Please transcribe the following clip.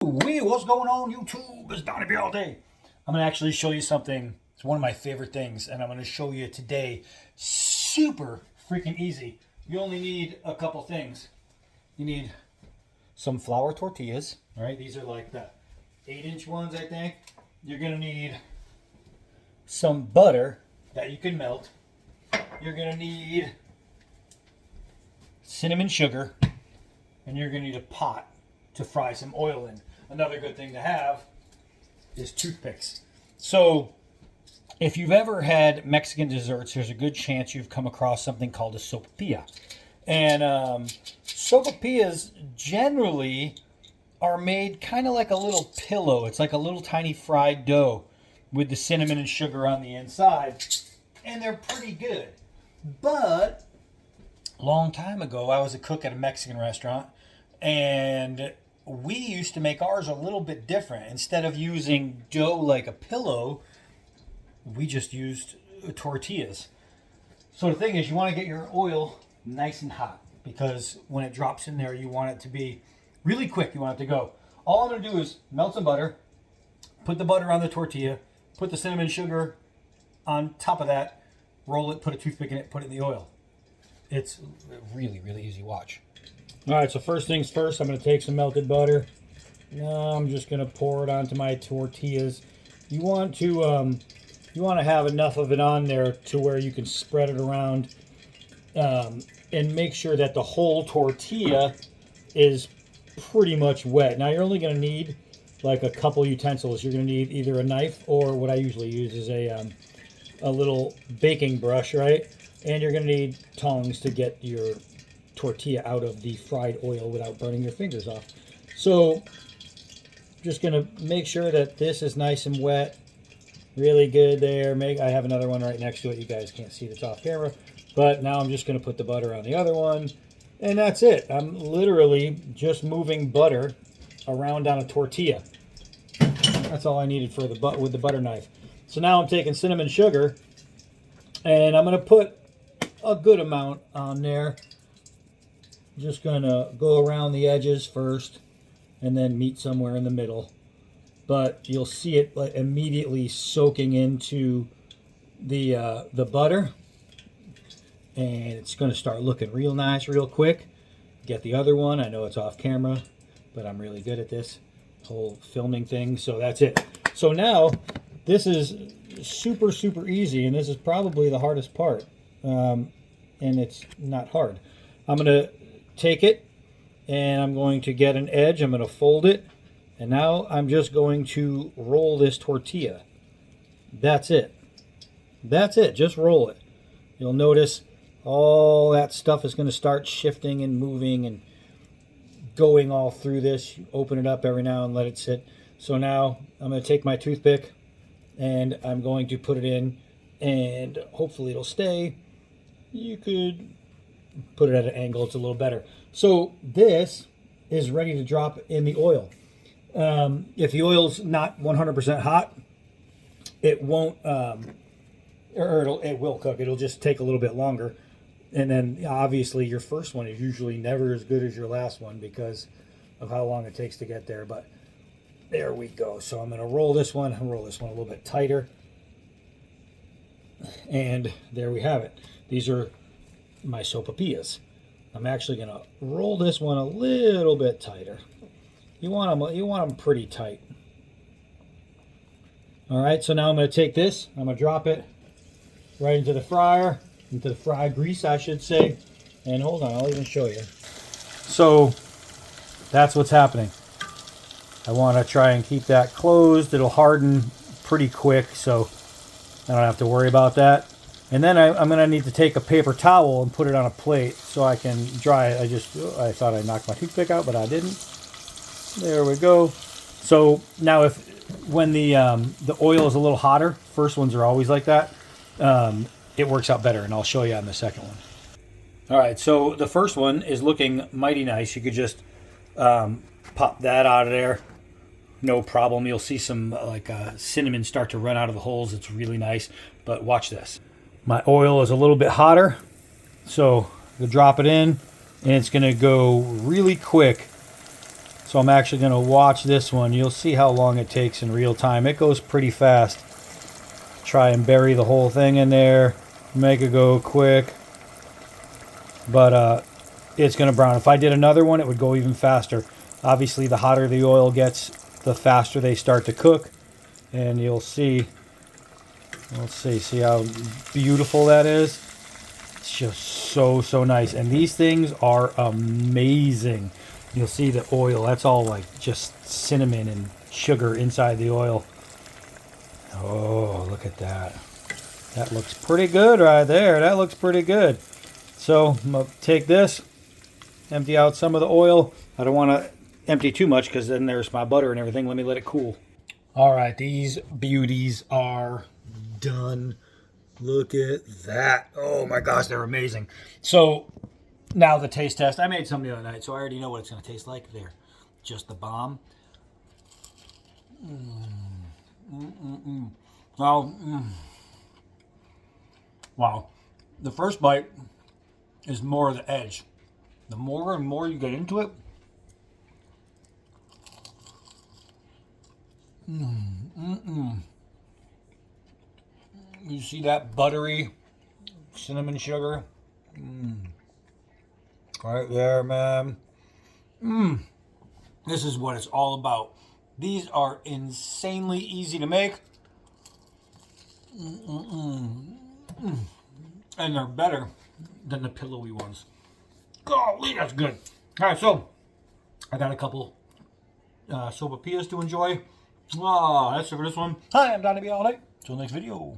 What's going on YouTube? It's Donnie all day. I'm going to actually show you something. It's one of my favorite things, and I'm going to show you today. Super freaking easy. You only need a couple things. You need some flour tortillas. All right, these are like the 8-inch ones, I think. You're going to need some butter that you can melt. You're going to need cinnamon sugar, and you're going to need a pot to fry some oil in. Another good thing to have is toothpicks. So if you've ever had Mexican desserts, there's a good chance you've come across something called a sopapilla. And sopapillas generally are made kind of like a little pillow. It's like a little tiny fried dough with the cinnamon and sugar on the inside. And they're pretty good. But a long time ago, I was a cook at a Mexican restaurant, and we used to make ours a little bit different. Instead of using dough like a pillow, we just used tortillas. So the thing is, you want to get your oil nice and hot, because when it drops in there, you want it to be really quick. You want it to go. All I'm going to do is melt some butter, put the butter on the tortilla, put the cinnamon sugar on top of that, roll it, put a toothpick in it, put it in the oil. It's really, really easy. Watch. All right, so first things first, I'm going to take some melted butter. Now I'm just going to pour it onto my tortillas. You want to have enough of it on there to where you can spread it around, and make sure that the whole tortilla is pretty much wet. Now you're only going to need like a couple utensils. You're going to need either a knife, or what I usually use is a little baking brush, right? And you're going to need tongs to get your tortilla out of the fried oil without burning your fingers off. So just going to make sure that this is nice and wet. Really good there. I have another one right next to it. You guys can't see this off camera. But now I'm just going to put the butter on the other one. And that's it. I'm literally just moving butter around on a tortilla. That's all I needed for with the butter knife. So now I'm taking cinnamon sugar, and I'm going to put a good amount on there. Just going to go around the edges first and then meet somewhere in the middle. But you'll see it like immediately soaking into the butter. And it's going to start looking real nice real quick. Get the other one. I know it's off camera, but I'm really good at this whole filming thing. So that's it. So now this is super, super easy. And this is probably the hardest part. And it's not hard. I'm going to take it, and I'm going to get an edge. I'm going to fold it, and now I'm just going to roll this tortilla. That's it. That's it. Just roll it. You'll notice all that stuff is going to start shifting and moving and going all through this. You open it up every now and let it sit. So now I'm going to take my toothpick, and I'm going to put it in, and hopefully it'll stay. You could put it at an angle, it's a little better. So this is ready to drop in the oil. If the oil's not 100% hot, it won't, it will cook. It'll just take a little bit longer. And then obviously your first one is usually never as good as your last one because of how long it takes to get there. But there we go. So I'm going to roll this one. I'll roll this one a little bit tighter. And there we have it. These are my sopapillas. I'm actually going to roll this one a little bit tighter. You want them pretty tight. All right, so now I'm going to take this. I'm going to drop it right into the fryer, into the fry grease, I should say. And hold on, I'll even show you. So that's what's happening. I want to try and keep that closed. It'll harden pretty quick, so I don't have to worry about that. And then I'm going to need to take a paper towel and put it on a plate so I can dry it. I thought I knocked my toothpick out, but I didn't. There we go. So now when the oil is a little hotter, first ones are always like that, it works out better, and I'll show you on the second one. All right, so the first one is looking mighty nice. You could just pop that out of there. No problem. You'll see some cinnamon start to run out of the holes. It's really nice, but watch this. My oil is a little bit hotter, so we'll drop it in, and it's going to go really quick So I'm actually going to watch this one. You'll see how long it takes in real time. It goes pretty fast. Try and bury the whole thing in there. Make it go quick. But it's going to brown. If I did another one, it would go even faster. Obviously, the hotter the oil gets, the faster they start to cook. And you'll see, let's see how beautiful that is. It's just so nice. And these things are amazing. You'll see the oil, that's all like just cinnamon and sugar inside the oil. Oh, look at that. That looks pretty good right there. That looks pretty good. So I'm going to take this, empty out some of the oil. I don't want to empty too much because then there's my butter and everything. Let me let it cool. All right, these beauties are done. Look at that. Oh my gosh, they're amazing. So now the taste test. I made some the other night, so I already know what it's going to taste like. There, just the bomb. Wow. The first bite is more of the edge. The more and more you get into it, you see that buttery cinnamon sugar? Right there, man. This is what it's all about. These are insanely easy to make. And they're better than the pillowy ones. Golly, that's good. All right, so I got a couple sopapillas to enjoy. That's it for this one. Hi, I'm Donnie all night. Till next video.